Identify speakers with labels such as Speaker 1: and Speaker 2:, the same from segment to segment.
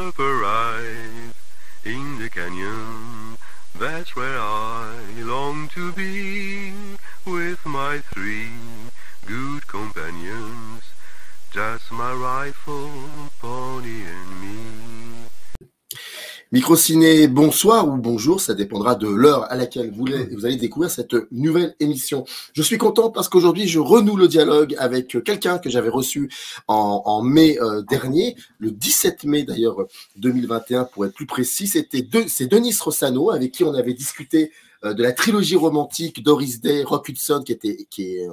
Speaker 1: up arrive in the canyon. That's where I long to be with my three good companions. Just my rifle, pony and me.
Speaker 2: Microciné, bonsoir ou bonjour, ça dépendra de l'heure à laquelle vous allez découvrir cette nouvelle émission. Je suis content parce qu'aujourd'hui, je renoue le dialogue avec quelqu'un que j'avais reçu en mai dernier, le 17 mai d'ailleurs 2021 pour être plus précis. C'est Denis Rossano avec qui on avait discuté de la trilogie romantique Doris Day, Rock Hudson, qui est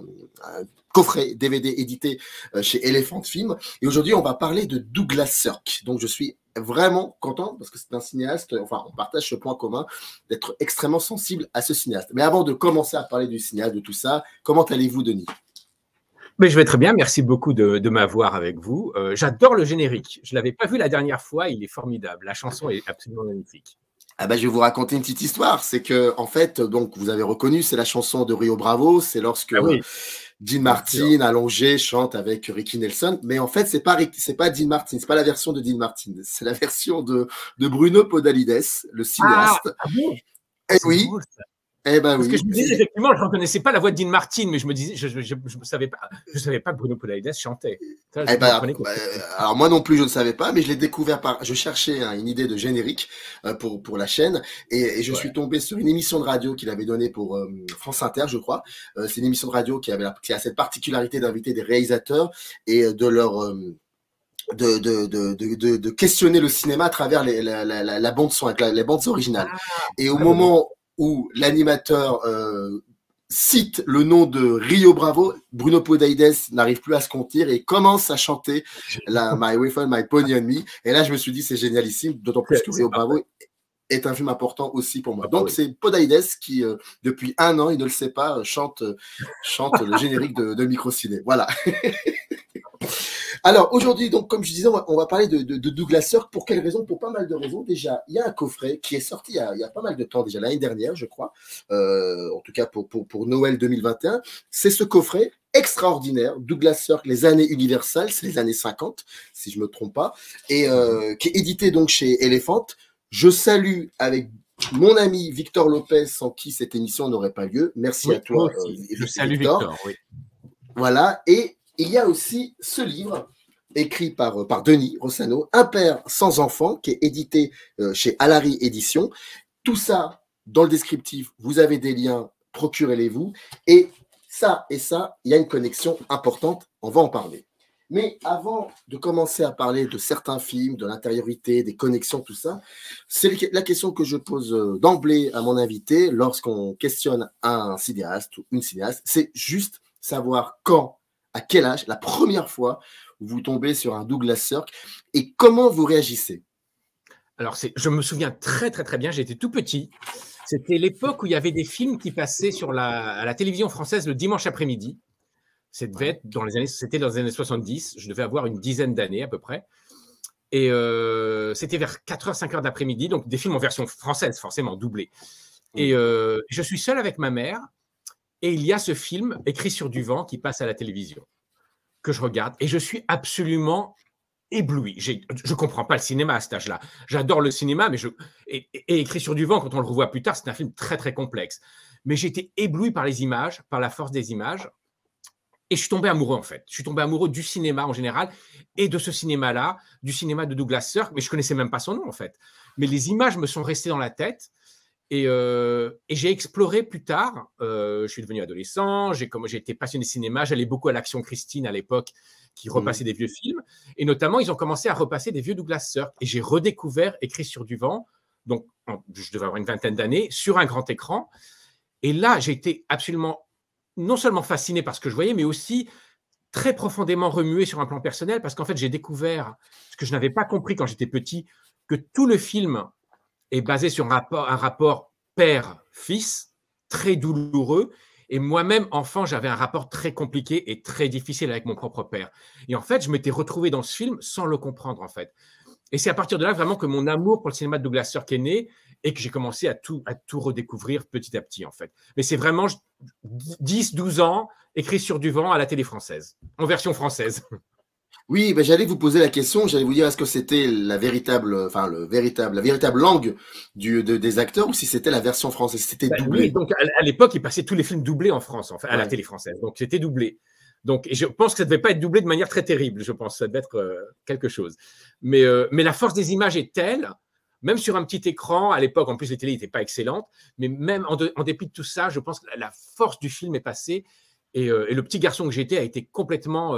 Speaker 2: un coffret DVD édité chez Elephant Film. Et aujourd'hui, on va parler de Douglas Sirk. Donc, je suis vraiment content parce que c'est un cinéaste, enfin, on partage ce point commun d'être extrêmement sensible à ce cinéaste. Mais avant de commencer à parler du cinéaste, de tout ça, comment allez-vous, Denis ?
Speaker 3: Mais je vais très bien, merci beaucoup de m'avoir avec vous. J'adore le générique. Je ne l'avais pas vu la dernière fois, il est formidable. La chanson est absolument magnifique.
Speaker 2: Ah bah, je vais vous raconter une petite histoire. C'est que, en fait, donc, vous avez reconnu, c'est la chanson de Rio Bravo. C'est lorsque Dean Martin, allongé, chante avec Ricky Nelson. Mais en fait, c'est pas Dean Martin. C'est pas la version de Dean Martin. C'est la version de Bruno Podalides, le cinéaste.
Speaker 3: Ah bon ?
Speaker 2: Eh oui.
Speaker 3: Cool,
Speaker 2: eh ben
Speaker 3: Parce
Speaker 2: oui.
Speaker 3: que je me disais, effectivement, je ne reconnaissais pas la voix de Dean Martin, mais je me disais, je ne savais pas que Bruno Podalides chantait. Ça,
Speaker 2: alors moi non plus, je ne savais pas, mais je l'ai découvert je cherchais une idée de générique pour la chaîne, et je suis tombé sur une émission de radio qu'il avait donnée pour France Inter, je crois. C'est une émission de radio qui a cette particularité d'inviter des réalisateurs et de leur de questionner le cinéma à travers la bande son, avec les bandes originales. Et au moment où l'animateur cite le nom de Rio Bravo, Bruno Podalides n'arrive plus à se contenir et commence à chanter My Rifle, My Pony and Me. Et là, je me suis dit, c'est génialissime, d'autant plus que Rio Bravo est un film important aussi pour moi. Donc, c'est Podalides qui, depuis 1 an, il ne le sait pas, chante le générique de Microciné. Voilà. Alors, aujourd'hui, donc, comme je disais, on va parler de Douglas Sirk. Pour quelles raisons ? Pour pas mal de raisons. Déjà, il y a un coffret qui est sorti il y a pas mal de temps, déjà l'année dernière, je crois, en tout cas pour Noël 2021. C'est ce coffret extraordinaire, Douglas Sirk, les années universelles, c'est les années 50, si je me trompe pas, et qui est édité donc chez Elephant. Je salue avec mon ami Victor Lopez, sans qui cette émission n'aurait pas lieu. Merci à toi.
Speaker 3: Je salue Victor. Oui.
Speaker 2: Voilà, et il y a aussi ce livre écrit par Denis Rossano, Un père sans enfant, qui est édité chez Alary Éditions. Tout ça, dans le descriptif, vous avez des liens, procurez-les-vous. Et ça, il y a une connexion importante, on va en parler. Mais avant de commencer à parler de certains films, de l'intériorité, des connexions, tout ça, c'est la question que je pose d'emblée à mon invité lorsqu'on questionne un cinéaste ou une cinéaste, c'est juste savoir quand, à quel âge, la première fois où vous tombez sur un Douglas Sirk et comment vous réagissez?
Speaker 3: Alors, je me souviens très, très, très bien, j'étais tout petit. C'était l'époque où il y avait des films qui passaient à la télévision française le dimanche après-midi. C'était dans les années 70. Je devais avoir une dizaine d'années à peu près. Et c'était vers 4h, 5h d'après-midi, donc des films en version française, forcément, doublés. Et je suis seul avec ma mère. Et il y a ce film, Écrit sur du vent, qui passe à la télévision, que je regarde. Et je suis absolument ébloui. Je ne comprends pas le cinéma à cet âge-là. J'adore le cinéma, mais et Écrit sur du vent, quand on le revoit plus tard, c'est un film très, très complexe. Mais j'ai été ébloui par les images, par la force des images. Et je suis tombé amoureux, en fait. Je suis tombé amoureux du cinéma en général et de ce cinéma-là, du cinéma de Douglas Sirk. Mais je ne connaissais même pas son nom, en fait. Mais les images me sont restées dans la tête. Et j'ai exploré plus tard. Je suis devenu adolescent. J'ai été passionné de cinéma. J'allais beaucoup à l'Action Christine à l'époque, qui repassait des vieux films. Et notamment, ils ont commencé à repasser des vieux Douglas Sirk. Et j'ai redécouvert Écrit sur du vent. Donc, je devais avoir une vingtaine d'années, sur un grand écran. Et là, j'ai été absolument, non seulement fasciné par ce que je voyais, mais aussi très profondément remué sur un plan personnel, parce qu'en fait, j'ai découvert ce que je n'avais pas compris quand j'étais petit, que tout le film est basé sur un rapport père-fils très douloureux. Et moi-même, enfant, j'avais un rapport très compliqué et très difficile avec mon propre père. Et en fait, je m'étais retrouvé dans ce film sans le comprendre, en fait. Et c'est à partir de là vraiment que mon amour pour le cinéma de Douglas Sirk est né et que j'ai commencé à tout redécouvrir petit à petit, en fait. Mais c'est vraiment 10, 12 ans, Écrit sur du vent à la télé française, en version française.
Speaker 2: Oui, ben j'allais vous poser la question, j'allais vous dire est-ce que c'était la véritable, enfin la véritable langue des acteurs ou si c'était la version française, si c'était
Speaker 3: Oui,
Speaker 2: doublé.
Speaker 3: donc à l'époque, ils passaient tous les films doublés en France, enfin, à la
Speaker 2: Ouais.
Speaker 3: télé française. Donc c'était doublé. Donc, et je pense que ça ne devait pas être doublé de manière très terrible, je pense, ça devait être quelque chose. Mais la force des images est telle, même sur un petit écran, à l'époque, en plus les télés n'étaient pas excellentes, mais même en dépit de tout ça, je pense que la force du film est passée et le petit garçon que j'étais a été complètement...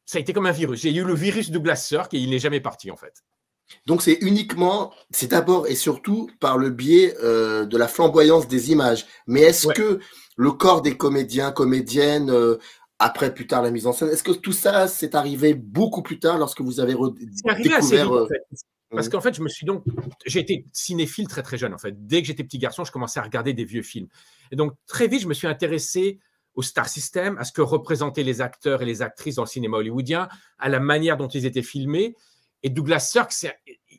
Speaker 3: ça a été comme un virus. J'ai eu le virus Douglas Sirk et il n'est jamais parti en fait.
Speaker 2: Donc c'est d'abord et surtout par le biais de la flamboyance des images. Mais est-ce
Speaker 3: Ouais.
Speaker 2: que le corps des comédiens, comédiennes, après plus tard la mise en scène, est-ce que tout ça c'est arrivé beaucoup plus tard lorsque vous avez
Speaker 3: C'est arrivé assez
Speaker 2: découvert
Speaker 3: vite en fait. Parce qu'en fait, j'ai été cinéphile très très jeune en fait. Dès que j'étais petit garçon, je commençais à regarder des vieux films. Et donc très vite, je me suis intéressé au star system, à ce que représentaient les acteurs et les actrices dans le cinéma hollywoodien, à la manière dont ils étaient filmés. Et Douglas Sirk,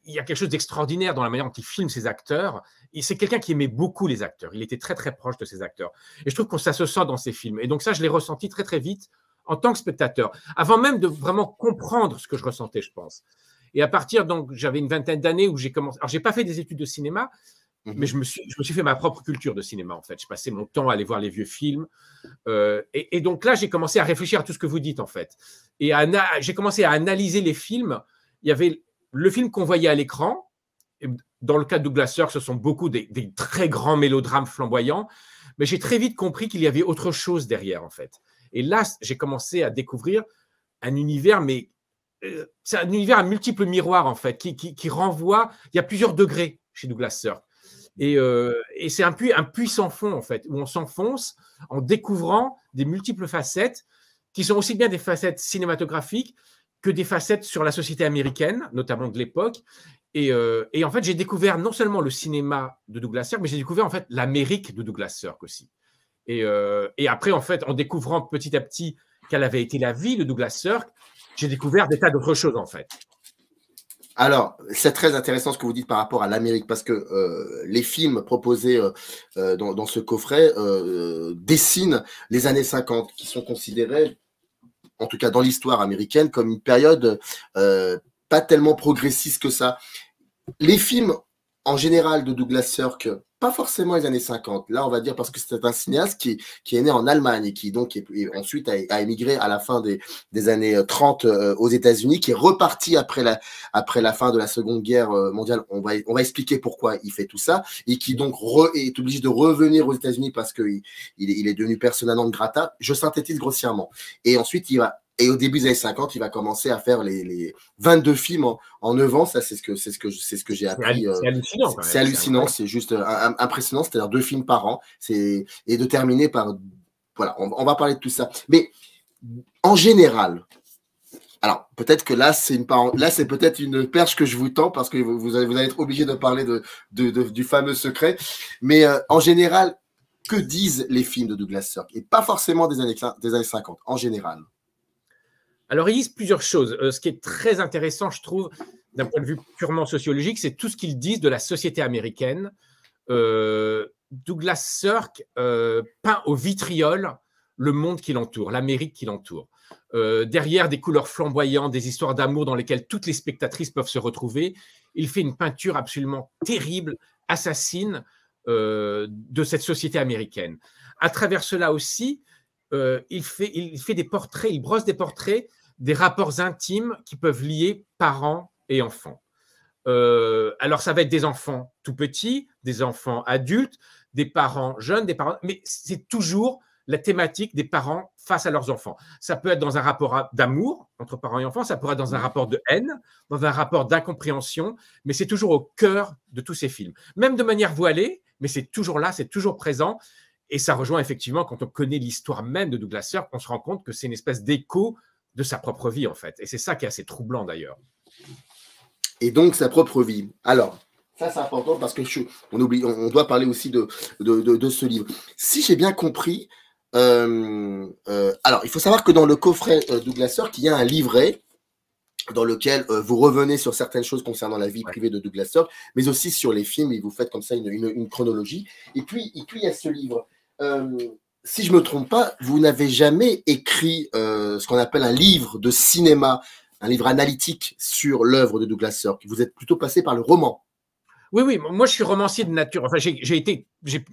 Speaker 3: il y a quelque chose d'extraordinaire dans la manière dont il filme ses acteurs. C'est quelqu'un qui aimait beaucoup les acteurs. Il était très très proche de ses acteurs. Et je trouve que ça se sent dans ses films. Et donc ça, je l'ai ressenti très très vite en tant que spectateur, avant même de vraiment comprendre ce que je ressentais, je pense. Et à partir, donc, j'avais une vingtaine d'années où j'ai commencé. Alors, j'ai pas fait des études de cinéma, mais je me suis fait ma propre culture de cinéma, en fait. Je passais mon temps à aller voir les vieux films. Et donc là, j'ai commencé à réfléchir à tout ce que vous dites, en fait. Et j'ai commencé à analyser les films. Il y avait le film qu'on voyait à l'écran. Dans le cas de Douglas Sirk, ce sont beaucoup des très grands mélodrames flamboyants. Mais j'ai très vite compris qu'il y avait autre chose derrière, en fait. Et là, j'ai commencé à découvrir un univers, mais c'est un univers à multiples miroirs, en fait, qui renvoie. Il y a plusieurs degrés chez Douglas Sirk. Et c'est un puits sans fond, en fait, où on s'enfonce en découvrant des multiples facettes qui sont aussi bien des facettes cinématographiques que des facettes sur la société américaine, notamment de l'époque. Et en fait, j'ai découvert non seulement le cinéma de Douglas Sirk, mais j'ai découvert en fait l'Amérique de Douglas Sirk aussi. Et après, en fait, en découvrant petit à petit quelle avait été la vie de Douglas Sirk, j'ai découvert des tas d'autres choses, en fait.
Speaker 2: Alors, c'est très intéressant ce que vous dites par rapport à l'Amérique, parce que les films proposés dans ce coffret dessinent les années 50, qui sont considérées, en tout cas dans l'histoire américaine, comme une période pas tellement progressiste que ça. Les films, en général, de Douglas Sirk, pas forcément les années 50. Là, on va dire parce que c'est un cinéaste qui est né en Allemagne et qui donc ensuite a émigré à la fin des années 30 aux États-Unis, qui est reparti après la fin de la Seconde Guerre mondiale. On va expliquer pourquoi il fait tout ça et qui donc est obligé de revenir aux États-Unis parce que il est devenu persona non grata. Je synthétise grossièrement. Et ensuite, et au début des années 50, il va commencer à faire les 22 films en 9 ans. Ça, c'est ce que j'ai appris.
Speaker 3: C'est hallucinant.
Speaker 2: C'est hallucinant, c'est juste impressionnant. C'est-à-dire 2 films par an. Et de terminer par... Voilà, on va parler de tout ça. Mais en général, alors peut-être que là, c'est peut-être une perche que je vous tends parce que vous allez être obligé de parler du fameux secret. Mais en général, que disent les films de Douglas Sirk? Et pas forcément des années 50, en général.
Speaker 3: Alors, ils disent plusieurs choses. Ce qui est très intéressant, je trouve, d'un point de vue purement sociologique, c'est tout ce qu'ils disent de la société américaine. Douglas Sirk peint au vitriol le monde qui l'entoure, l'Amérique qui l'entoure. Derrière des couleurs flamboyantes, des histoires d'amour dans lesquelles toutes les spectatrices peuvent se retrouver, il fait une peinture absolument terrible, assassine de cette société américaine. À travers cela aussi, il fait des portraits, il brosse des portraits des rapports intimes qui peuvent lier parents et enfants. Alors, ça va être des enfants tout petits, des enfants adultes, des parents jeunes, mais c'est toujours la thématique des parents face à leurs enfants. Ça peut être dans un rapport d'amour entre parents et enfants, ça peut être dans un rapport de haine, dans un rapport d'incompréhension, mais c'est toujours au cœur de tous ces films. Même de manière voilée, mais c'est toujours là, c'est toujours présent. Et ça rejoint effectivement, quand on connaît l'histoire même de Douglas Sirk, on se rend compte que c'est une espèce d'écho de sa propre vie, en fait. Et c'est ça qui est assez troublant, d'ailleurs. Et donc, sa propre vie. Alors, ça, c'est important parce que on doit parler aussi de ce livre. Si j'ai bien compris, alors, il faut savoir que dans le coffret Douglas Sirk, il y a un livret dans lequel vous revenez sur certaines choses concernant la vie privée de Douglas Sirk, mais aussi sur les films, et vous faites comme ça une chronologie. Et puis, il y a ce livre.
Speaker 2: si je me trompe pas, vous n'avez jamais écrit ce qu'on appelle un livre de cinéma, un livre analytique sur l'œuvre de Douglas Sirk. Vous êtes plutôt passé par le roman.
Speaker 3: Oui, oui, moi je suis romancier de nature. Enfin, j'ai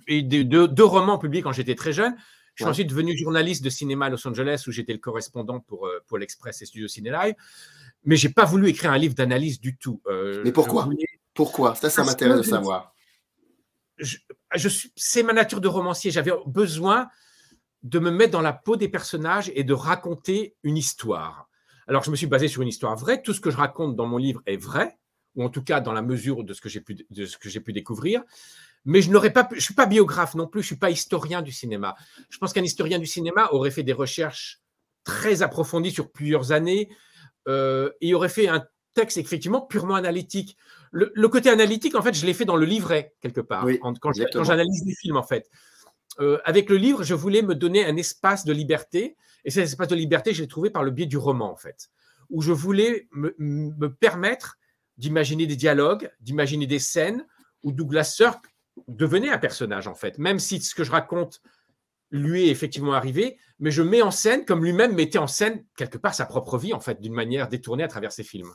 Speaker 3: eu deux romans publiés quand j'étais très jeune. Je suis ensuite devenu journaliste de cinéma à Los Angeles où j'étais le correspondant pour l'Express et Studio Ciné Live. Mais je n'ai pas voulu écrire un livre d'analyse du tout.
Speaker 2: Mais pourquoi? Pourquoi? Ça m'intéresse de savoir.
Speaker 3: C'est ma nature de romancier. J'avais besoin de me mettre dans la peau des personnages et de raconter une histoire. Alors, je me suis basé sur une histoire vraie. Tout ce que je raconte dans mon livre est vrai, ou en tout cas dans la mesure de ce que j'ai pu découvrir. Mais je ne suis pas biographe non plus, je ne suis pas historien du cinéma. Je pense qu'un historien du cinéma aurait fait des recherches très approfondies sur plusieurs années et aurait fait un texte effectivement purement analytique. Le côté analytique, en fait, je l'ai fait dans le livret, quelque part,
Speaker 2: oui,
Speaker 3: quand j'analyse des films, en fait. Avec le livre, je voulais me donner un espace de liberté, et cet espace de liberté, je l'ai trouvé par le biais du roman, en fait, où je voulais me permettre d'imaginer des dialogues, d'imaginer des scènes où Douglas Sirk devenait un personnage, en fait, même si ce que je raconte lui est effectivement arrivé, mais je mets en scène comme lui-même mettait en scène quelque part sa propre vie, en fait, d'une manière détournée à travers ses films.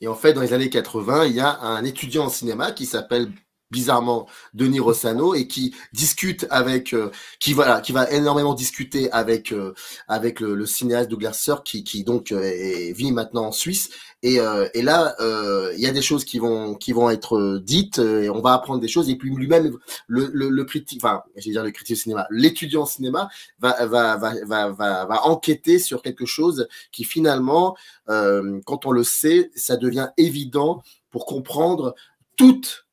Speaker 2: Et en fait, dans les années 80, il y a un étudiant en cinéma qui s'appelle bizarrement Denis Rossano et qui discute avec, qui va énormément discuter avec le cinéaste Douglas Sirk qui donc vit maintenant en Suisse. Et là, il y a des choses qui vont être dites et on va apprendre des choses. Et puis lui-même, le critique, enfin, je vais dire le critique de cinéma, l'étudiant en cinéma va enquêter sur quelque chose qui finalement, quand on le sait, ça devient évident pour comprendre toute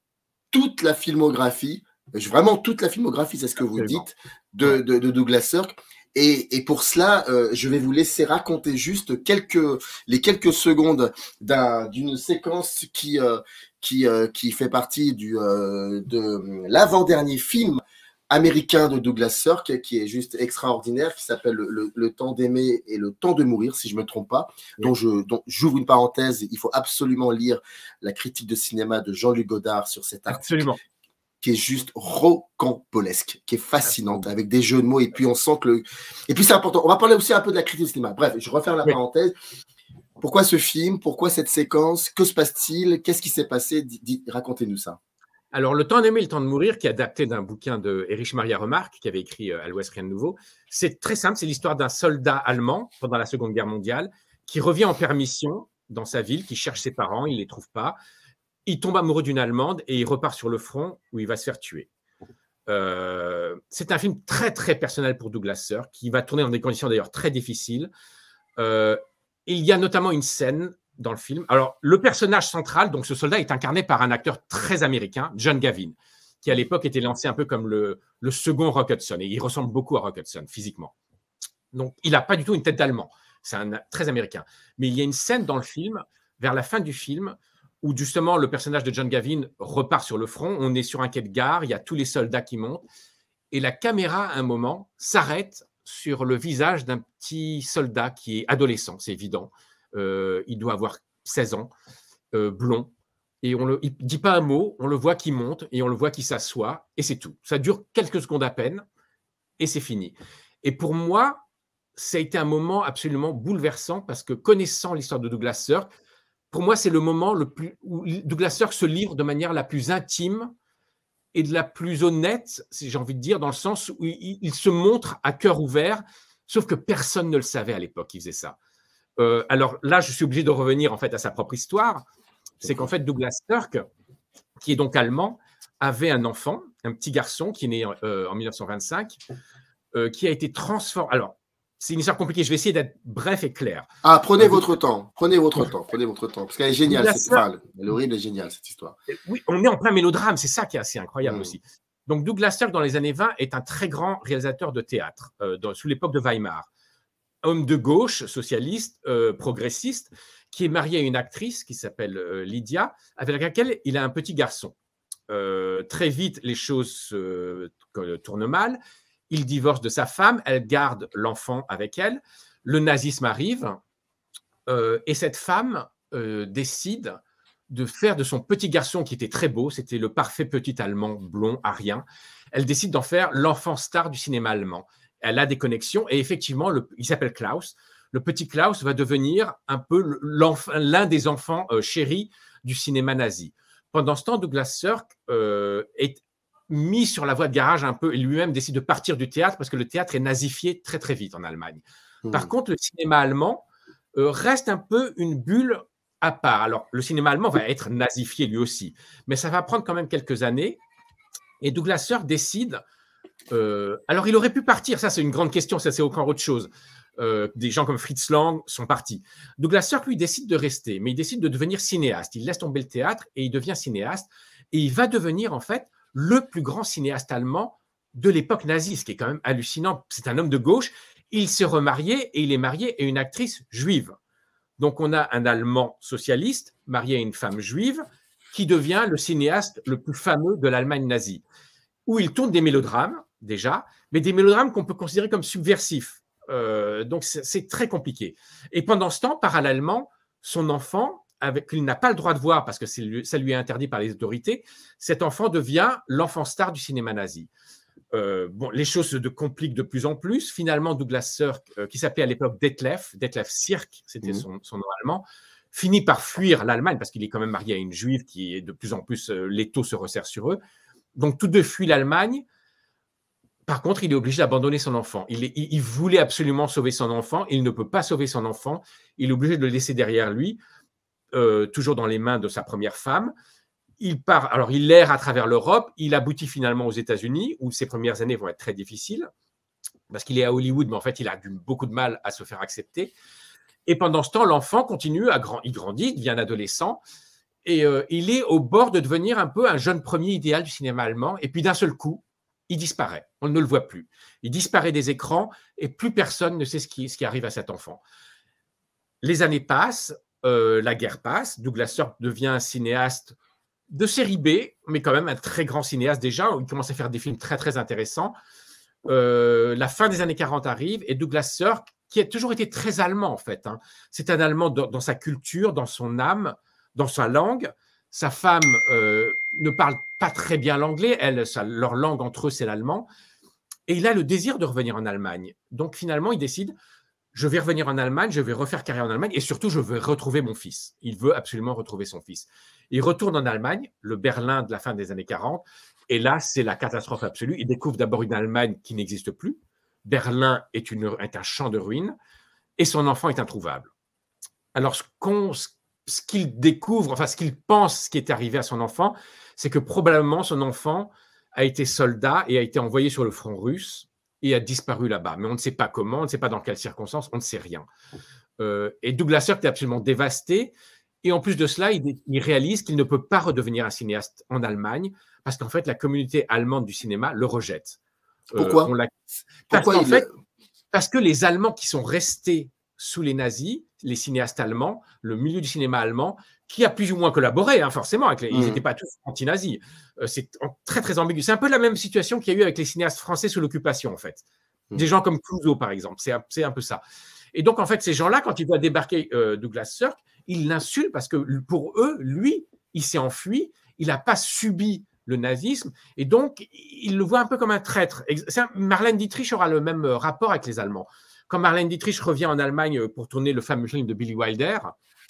Speaker 2: la filmographie, vraiment toute la filmographie, c'est ce que vous dites, de Douglas Sirk. Et pour cela, je vais vous laisser raconter juste les quelques secondes d'une séquence qui fait partie de l'avant-dernier film américain de Douglas Sirk, qui est juste extraordinaire, qui s'appelle le temps d'aimer et le temps de mourir, si je me trompe pas, dont j'ouvre une parenthèse, il faut absolument lire la critique de cinéma de Jean-Luc Godard sur cet article.
Speaker 3: Absolument.
Speaker 2: Qui est juste rocambolesque, qui est fascinante, avec des jeux de mots, et puis on sent que et puis c'est important, on va parler aussi un peu de la critique de cinéma. Bref, je referme la parenthèse. Pourquoi ce film? Pourquoi cette séquence? Que se passe-t-il? Qu'est-ce qui s'est passé? Racontez-nous ça.
Speaker 3: Alors, Le temps d'aimer, le temps de mourir, qui est adapté d'un bouquin de Erich Maria Remarque, qui avait écrit À l'Ouest, rien de nouveau, c'est très simple, c'est l'histoire d'un soldat allemand pendant la Seconde Guerre mondiale qui revient en permission dans sa ville, qui cherche ses parents, il ne les trouve pas. Il tombe amoureux d'une Allemande et il repart sur le front où il va se faire tuer. C'est un film très, très personnel pour Douglas Sirk, qui va tourner dans des conditions d'ailleurs très difficiles. Il y a notamment une scène dans le film. Alors, le personnage central, donc ce soldat, est incarné par un acteur très américain, John Gavin, qui à l'époque était lancé un peu comme le second Rock Hudson, et il ressemble beaucoup à Rock Hudson physiquement. Donc, il n'a pas du tout une tête d'Allemand. C'est très américain. Mais il y a une scène dans le film, vers la fin du film, où justement le personnage de John Gavin repart sur le front. On est sur un quai de gare, il y a tous les soldats qui montent, et la caméra, à un moment, s'arrête sur le visage d'un petit soldat qui est adolescent, c'est évident. Il doit avoir 16 ans, blond, et il ne dit pas un mot, on le voit qui monte, et on le voit qui s'assoit, et c'est tout. Ça dure quelques secondes à peine, et c'est fini. Et pour moi, ça a été un moment absolument bouleversant, parce que connaissant l'histoire de Douglas Sirk, pour moi, c'est le moment où Douglas Sirk se livre de manière la plus intime et de la plus honnête, si j'ai envie de dire, dans le sens où il se montre à cœur ouvert, sauf que personne ne le savait à l'époque qu'il faisait ça. Alors là, je suis obligé de revenir en fait à sa propre histoire. C'est qu'en fait, Douglas Sirk, qui est donc allemand, avait un enfant, un petit garçon qui est né en 1925, qui a été transformé. Alors, c'est une histoire compliquée. Je vais essayer d'être bref et clair.
Speaker 2: Ah, prenez votre temps. Prenez votre temps. Parce qu'elle est géniale. Elle est horrible et géniale, cette histoire.
Speaker 3: Oui, on est en plein mélodrame. C'est ça qui est assez incroyable aussi. Donc, Douglas Sirk, dans les années 20, est un très grand réalisateur de théâtre, sous l'époque de Weimar. Homme de gauche, socialiste, progressiste, qui est marié à une actrice qui s'appelle Lydia, avec laquelle il a un petit garçon. Très vite, les choses tournent mal. Il divorce de sa femme, elle garde l'enfant avec elle. Le nazisme arrive et cette femme décide de faire de son petit garçon, qui était très beau, c'était le parfait petit Allemand blond, arien, elle décide d'en faire l'enfant star du cinéma allemand. Elle a des connexions et effectivement, il s'appelle Klaus. Le petit Klaus va devenir un peu l'un des enfants chéris du cinéma nazi. Pendant ce temps, Douglas Sirk est mis sur la voie de garage un peu et lui-même décide de partir du théâtre parce que le théâtre est nazifié très très vite en Allemagne. Par contre, le cinéma allemand reste un peu une bulle à part. Alors, le cinéma allemand va être nazifié lui aussi, mais ça va prendre quand même quelques années. Et Douglas Sirk décide. Alors, il aurait pu partir. Ça, c'est une grande question. Ça, c'est encore autre chose. Des gens comme Fritz Lang sont partis. Douglas Sirk, lui, décide de rester, mais il décide de devenir cinéaste. Il laisse tomber le théâtre et il devient cinéaste. Et il va devenir, en fait, le plus grand cinéaste allemand de l'époque nazie, ce qui est quand même hallucinant. C'est un homme de gauche. Il s'est remarié et il est marié à une actrice juive. Donc, on a un Allemand socialiste marié à une femme juive qui devient le cinéaste le plus fameux de l'Allemagne nazie, où il tourne des mélodrames, déjà, mais des mélodrames qu'on peut considérer comme subversifs. Donc, c'est très compliqué. Et pendant ce temps, parallèlement, son enfant, qu'il n'a pas le droit de voir parce que ça lui est interdit par les autorités, cet enfant devient l'enfant star du cinéma nazi. Les choses se compliquent de plus en plus. Finalement, Douglas Sirk, qui s'appelait à l'époque Detlef Sirk, c'était son nom allemand, finit par fuir l'Allemagne parce qu'il est quand même marié à une juive qui est de plus en plus, les taux se resserrent sur eux. Donc, tous deux fuient l'Allemagne. Par contre, il est obligé d'abandonner son enfant. Il voulait absolument sauver son enfant. Il ne peut pas sauver son enfant. Il est obligé de le laisser derrière lui, toujours dans les mains de sa première femme. Il part, alors il erre à travers l'Europe. Il aboutit finalement aux États-Unis, où ses premières années vont être très difficiles, parce qu'il est à Hollywood, mais en fait, il a eu beaucoup de mal à se faire accepter. Et pendant ce temps, l'enfant continue il grandit, il devient un adolescent, et il est au bord de devenir un peu un jeune premier idéal du cinéma allemand. Et puis d'un seul coup, il disparaît. On ne le voit plus. Il disparaît des écrans et plus personne ne sait ce qui arrive à cet enfant. Les années passent, la guerre passe. Douglas Sirk devient un cinéaste de série B, mais quand même un très grand cinéaste déjà. Il commence à faire des films très, très intéressants. La fin des années 40 arrive et Douglas Sirk, qui a toujours été très allemand en fait, c'est un Allemand dans sa culture, dans son âme, dans sa langue. Sa femme ne parle pas très bien l'anglais. Leur langue entre eux, c'est l'allemand. Et il a le désir de revenir en Allemagne. Donc finalement, il décide, je vais revenir en Allemagne, je vais refaire carrière en Allemagne et surtout, je veux retrouver mon fils. Il veut absolument retrouver son fils. Il retourne en Allemagne, le Berlin de la fin des années 40. Et là, c'est la catastrophe absolue. Il découvre d'abord une Allemagne qui n'existe plus. Berlin est un champ de ruines et son enfant est introuvable. Alors, ce qu'il découvre, enfin ce qu'il pense, ce qui est arrivé à son enfant, c'est que probablement son enfant a été soldat et a été envoyé sur le front russe et a disparu là-bas. Mais on ne sait pas comment, on ne sait pas dans quelles circonstances, on ne sait rien. Et Douglas Sirk est absolument dévasté. Et en plus de cela, il réalise qu'il ne peut pas redevenir un cinéaste en Allemagne parce qu'en fait, la communauté allemande du cinéma le rejette.
Speaker 2: Pourquoi
Speaker 3: Parce que les Allemands qui sont restés sous les nazis, les cinéastes allemands, le milieu du cinéma allemand, qui a plus ou moins collaboré, forcément, ils n'étaient pas tous anti-nazis. C'est très, très ambigu. C'est un peu la même situation qu'il y a eu avec les cinéastes français sous l'occupation, en fait. Des gens comme Clouzot, par exemple. C'est un peu ça. Et donc, en fait, ces gens-là, quand ils voient débarquer Douglas Sirk, ils l'insultent parce que pour eux, lui, il s'est enfui, il n'a pas subi le nazisme, et donc, ils le voient un peu comme un traître. Marlène Dietrich aura le même rapport avec les Allemands. Quand Marlène Dietrich revient en Allemagne pour tourner le fameux film de Billy Wilder,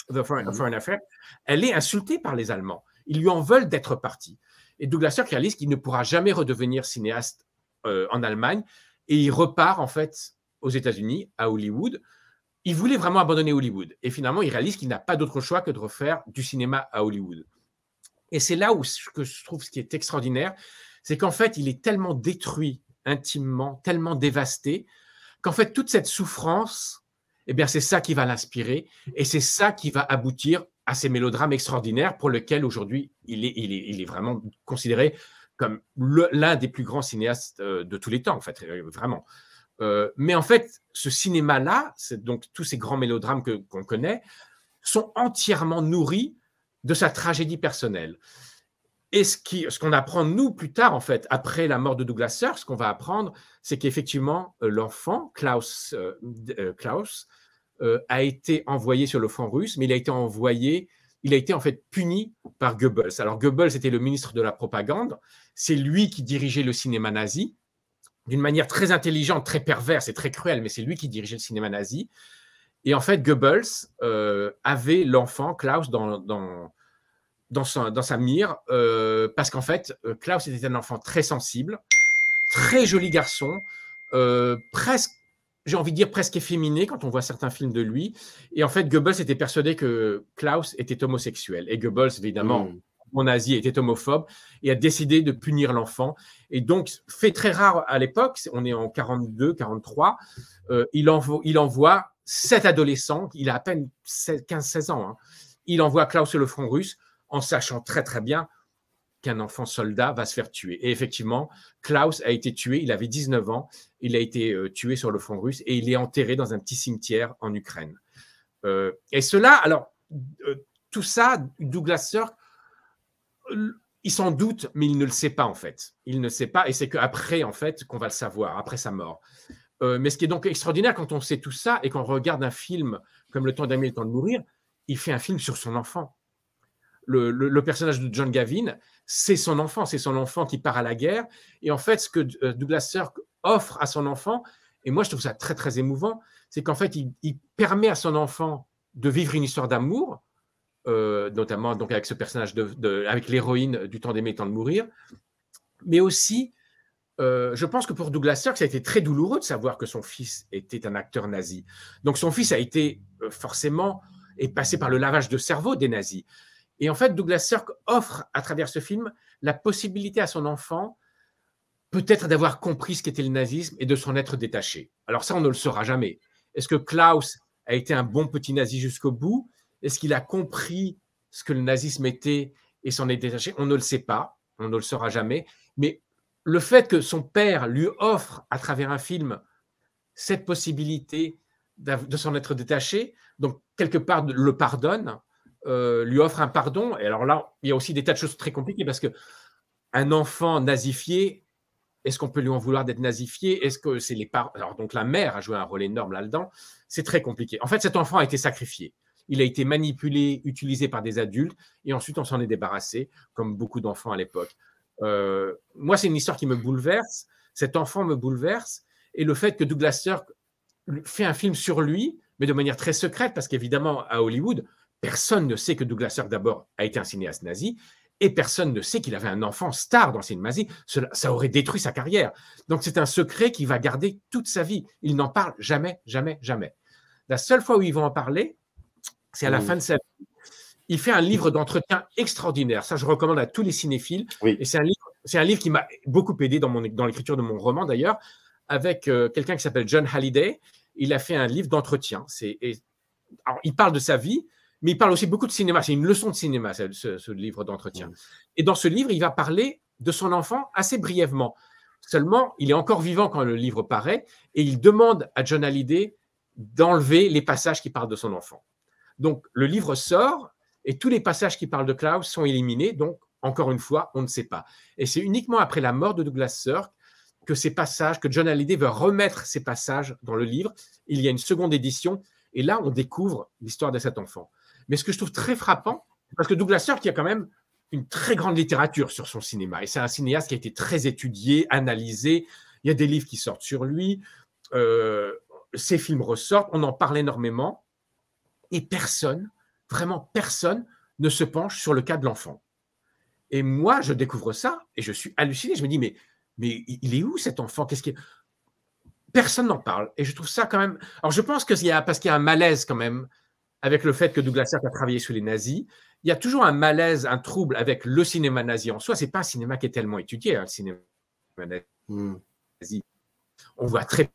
Speaker 3: The Foreign Affair, elle est insultée par les Allemands. Ils lui en veulent d'être parti. Et Douglas Sirk réalise qu'il ne pourra jamais redevenir cinéaste en Allemagne, et il repart en fait aux États-Unis, à Hollywood. Il voulait vraiment abandonner Hollywood. Et finalement, il réalise qu'il n'a pas d'autre choix que de refaire du cinéma à Hollywood. Et c'est là où je trouve ce qui est extraordinaire, c'est qu'en fait, il est tellement détruit intimement, tellement dévasté, qu'en fait, toute cette souffrance, eh bien, c'est ça qui va l'inspirer et c'est ça qui va aboutir à ces mélodrames extraordinaires pour lesquels aujourd'hui, il est vraiment considéré comme l'un des plus grands cinéastes de tous les temps, en fait, vraiment. Mais en fait, ce cinéma-là, donc tous ces grands mélodrames qu'on connaît, sont entièrement nourris de sa tragédie personnelle. Et ce qu'on apprend, nous, plus tard, en fait, après la mort de Douglas Sirk, ce qu'on va apprendre, c'est qu'effectivement, l'enfant, Klaus, a été envoyé sur le front russe, mais il a été envoyé il a été en fait puni par Goebbels. Alors Goebbels était le ministre de la propagande, c'est lui qui dirigeait le cinéma nazi, d'une manière très intelligente, très perverse et très cruelle, mais c'est lui qui dirigeait le cinéma nazi. Et en fait, Goebbels avait l'enfant Klaus dans sa mire, parce qu'en fait, Klaus était un enfant très sensible, très joli garçon, presque, j'ai envie de dire presque efféminé quand on voit certains films de lui. Et en fait, Goebbels était persuadé que Klaus était homosexuel. Et Goebbels, évidemment, en nazi, était homophobe et a décidé de punir l'enfant. Et donc, fait très rare à l'époque, on est en 42, 43, il envoie 7 adolescents, il a à peine 15-16 ans, hein. Il envoie Klaus sur le front russe en sachant très très bien qu'un enfant soldat va se faire tuer. Et effectivement, Klaus a été tué, il avait 19 ans, il a été tué sur le front russe et il est enterré dans un petit cimetière en Ukraine. Et cela, alors, tout ça, Douglas Sirk, il s'en doute, mais il ne le sait pas en fait. Il ne sait pas, et c'est qu'après, en fait, qu'on va le savoir, après sa mort. Mais ce qui est donc extraordinaire quand on sait tout ça et qu'on regarde un film comme Le temps d'aimer, le temps de mourir, il fait un film sur son enfant. Le personnage de John Gavin, c'est son enfant qui part à la guerre. Et en fait, ce que Douglas Sirk offre à son enfant, et moi je trouve ça très très émouvant, c'est qu'en fait, il permet à son enfant de vivre une histoire d'amour, notamment donc avec ce personnage, avec l'héroïne du temps d'aimer, le temps de mourir, mais aussi, je pense que pour Douglas Sirk, ça a été très douloureux de savoir que son fils était un acteur nazi. Donc son fils a été forcément est passé par le lavage de cerveau des nazis. Et en fait, Douglas Sirk offre à travers ce film la possibilité à son enfant peut-être d'avoir compris ce qu'était le nazisme et de s'en être détaché. Alors ça, on ne le saura jamais. Est-ce que Klaus a été un bon petit nazi jusqu'au bout? Est-ce qu'il a compris ce que le nazisme était et s'en est détaché? On ne le sait pas, on ne le saura jamais. Mais le fait que son père lui offre à travers un film cette possibilité de s'en être détaché, donc quelque part le pardonne, lui offre un pardon. Et alors là, il y a aussi des tas de choses très compliquées parce qu'un enfant nazifié, est-ce qu'on peut lui en vouloir d'être nazifié? Est-ce que c'est les parents? Alors donc la mère a joué un rôle énorme là-dedans. C'est très compliqué. En fait, cet enfant a été sacrifié. Il a été manipulé, utilisé par des adultes et ensuite on s'en est débarrassé, comme beaucoup d'enfants à l'époque. Moi, c'est une histoire qui me bouleverse. Cet enfant me bouleverse et le fait que Douglas Sirk fait un film sur lui, mais de manière très secrète, parce qu'évidemment, à Hollywood, personne ne sait que Douglas Sirk, d'abord, a été un cinéaste nazi, et personne ne sait qu'il avait un enfant star dans le cinéma nazi. Ça aurait détruit sa carrière. Donc, c'est un secret qu'il va garder toute sa vie. Il n'en parle jamais, jamais, jamais. La seule fois où ils vont en parler, c'est à la fin de sa vie. Il fait un livre d'entretien extraordinaire. Ça, je recommande à tous les cinéphiles. Oui. Et c'est un livre qui m'a beaucoup aidé dans l'écriture de mon roman, d'ailleurs, avec quelqu'un qui s'appelle John Halliday. Il a fait un livre d'entretien. Alors, il parle de sa vie, mais il parle aussi beaucoup de cinéma. C'est une leçon de cinéma, ce livre d'entretien. Et dans ce livre, il va parler de son enfant assez brièvement. Seulement, il est encore vivant quand le livre paraît, et il demande à John Halliday d'enlever les passages qui parlent de son enfant. Donc, le livre sort, et tous les passages qui parlent de Klaus sont éliminés. Donc, encore une fois, on ne sait pas. Et c'est uniquement après la mort de Douglas Sirk que John Halliday veut remettre ces passages dans le livre. Il y a une seconde édition, et là, on découvre l'histoire de cet enfant. Mais ce que je trouve très frappant, parce que Douglas Sirk, il y a quand même une très grande littérature sur son cinéma, et c'est un cinéaste qui a été très étudié, analysé. Il y a des livres qui sortent sur lui, ses films ressortent, on en parle énormément, et personne, vraiment personne, ne se penche sur le cas de l'enfant. Et moi, je découvre ça, et je suis halluciné. Je me dis, mais il est où cet enfant? Personne n'en parle. Et je trouve ça quand même... Alors, je pense parce qu'il y a un malaise quand même avec le fait que Douglas Sirk a travaillé sous les nazis. Il y a toujours un malaise, un trouble avec le cinéma nazi en soi. Ce n'est pas un cinéma qui est tellement étudié, hein, le cinéma nazi. On voit très peu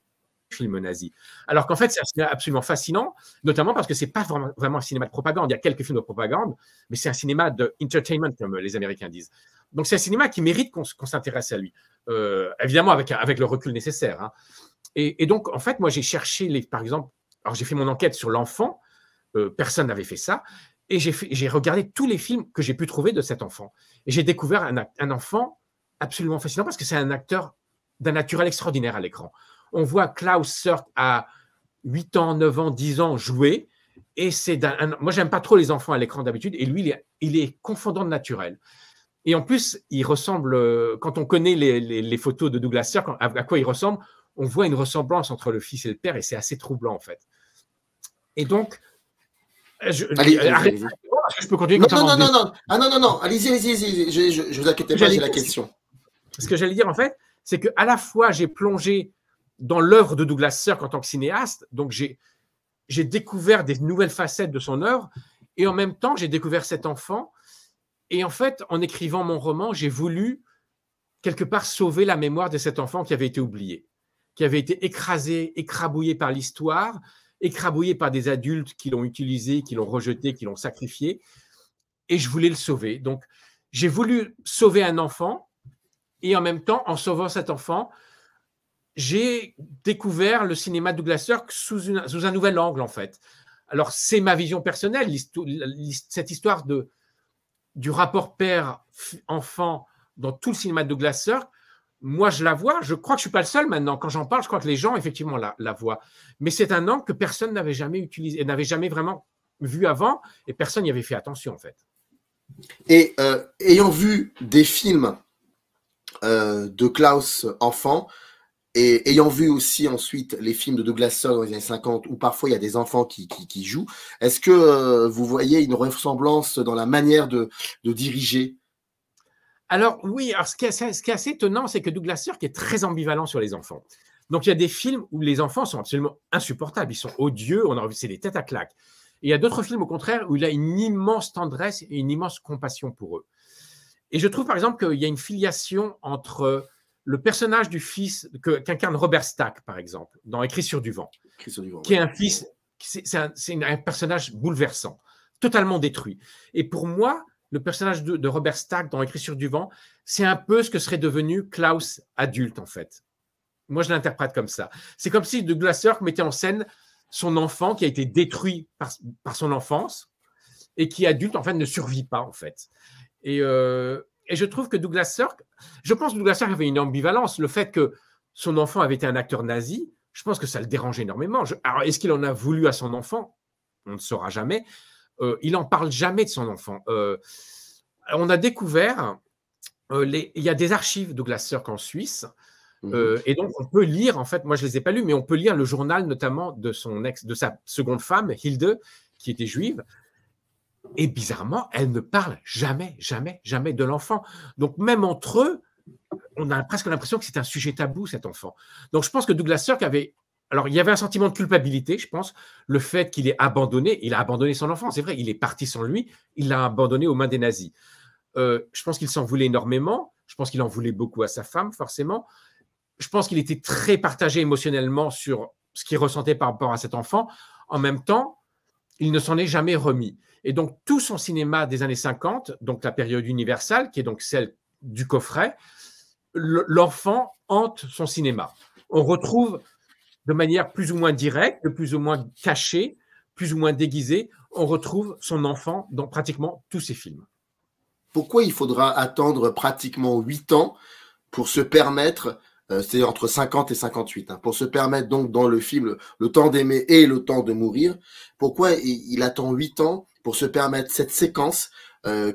Speaker 3: de films nazis. Alors qu'en fait, c'est un cinéma absolument fascinant, notamment parce que ce n'est pas vraiment un cinéma de propagande. Il y a quelques films de propagande, mais c'est un cinéma de entertainment, comme les Américains disent. Donc, c'est un cinéma qui mérite qu'on s'intéresse à lui. Évidemment, avec le recul nécessaire. Hein. Et donc, en fait, moi, j'ai cherché, par exemple, alors j'ai fait mon enquête sur l'enfant, personne n'avait fait ça, et j'ai regardé tous les films que j'ai pu trouver de cet enfant. Et j'ai découvert un enfant absolument fascinant parce que c'est un acteur d'un naturel extraordinaire à l'écran. On voit Klaus Sirk à 8 ans, 9 ans, 10 ans jouer, Et moi, j'aime pas trop les enfants à l'écran d'habitude, et lui, il est confondant de naturel. Et en plus, il ressemble, quand on connaît les photos de Douglas Sirk, à quoi il ressemble, on voit une ressemblance entre le fils et le père, et c'est assez troublant, en fait. Et donc,
Speaker 2: allez.
Speaker 3: je peux continuer.
Speaker 2: Non, allez-y, je vous inquiétez pas, j'ai la question.
Speaker 3: Ce que j'allais dire, en fait, c'est qu'à la fois, j'ai plongé dans l'œuvre de Douglas Sirk en tant que cinéaste, donc j'ai découvert des nouvelles facettes de son œuvre, et en même temps, j'ai découvert cet enfant. Et en fait, en écrivant mon roman, j'ai voulu, quelque part, sauver la mémoire de cet enfant qui avait été oublié, qui avait été écrasé, écrabouillé par l'histoire, écrabouillé par des adultes qui l'ont utilisé, qui l'ont rejeté, qui l'ont sacrifié. Et je voulais le sauver. Donc, j'ai voulu sauver un enfant, et en même temps, en sauvant cet enfant, j'ai découvert le cinéma de Douglas Sirk sous un nouvel angle, en fait. Alors, c'est ma vision personnelle, cette histoire du rapport père-enfant dans tout le cinéma de Douglas Sirk. Moi, je la vois. Je crois que je ne suis pas le seul maintenant. Quand j'en parle, je crois que les gens, effectivement, la voient. Mais c'est un angle que personne n'avait jamais utilisé, n'avait jamais vraiment vu avant, et personne n'y avait fait attention, en fait.
Speaker 2: Et ayant vu des films de Klaus enfant, et ayant vu aussi ensuite les films de Douglas Sirk dans les années 50, où parfois il y a des enfants qui jouent, est-ce que vous voyez une ressemblance dans la manière de diriger?
Speaker 3: Alors oui, alors ce qui est assez étonnant, c'est que Douglas Sirk est très ambivalent sur les enfants. Donc il y a des films où les enfants sont absolument insupportables, ils sont odieux, c'est des têtes à claques. Et il y a d'autres films au contraire où il a une immense tendresse et une immense compassion pour eux. Et je trouve par exemple qu'il y a une filiation entre le personnage du fils qu'incarne Robert Stack, par exemple, dans Écrit sur du vent, qui est un fils, c'est un personnage bouleversant, totalement détruit. Et pour moi, le personnage de Robert Stack dans Écrit sur du vent, c'est un peu ce que serait devenu Klaus adulte, en fait. Moi, je l'interprète comme ça. C'est comme si Douglas Sirk mettait en scène son enfant qui a été détruit par son enfance et qui, adulte, en fait, ne survit pas, en fait. Et je trouve que Douglas Sirk, je pense que Douglas Sirk avait une ambivalence. Le fait que son enfant avait été un acteur nazi, je pense que ça le dérange énormément. Alors, est-ce qu'il en a voulu à son enfant? On ne saura jamais. Il n'en parle jamais de son enfant. On a découvert, il y a des archives Douglas Sirk en Suisse, et donc on peut lire, en fait, moi je ne les ai pas lus, mais on peut lire le journal notamment de sa seconde femme, Hilde, qui était juive. Et bizarrement, elle ne parle jamais de l'enfant. Donc même entre eux, on a presque l'impression que c'est un sujet tabou, cet enfant. Donc je pense que Douglas Sirk avait... Alors il y avait un sentiment de culpabilité, je pense, le fait qu'il ait abandonné, il a abandonné son enfant, c'est vrai, il est parti sans lui, il l'a abandonné aux mains des nazis. Je pense qu'il s'en voulait énormément, je pense qu'il en voulait beaucoup à sa femme, forcément. Je pense qu'il était très partagé émotionnellement sur ce qu'il ressentait par rapport à cet enfant. En même temps, il ne s'en est jamais remis. Et donc, tout son cinéma des années 50, donc la période universelle, qui est donc celle du coffret, l'enfant hante son cinéma. On retrouve de manière plus ou moins directe, plus ou moins cachée, plus ou moins déguisée, on retrouve son enfant dans pratiquement tous ses films.
Speaker 2: Pourquoi il faudra attendre pratiquement 8 ans pour se permettre, c'est entre 50 et 58, pour se permettre donc dans le film Le temps d'aimer et Le temps de mourir, pourquoi il attend 8 ans pour se permettre cette séquence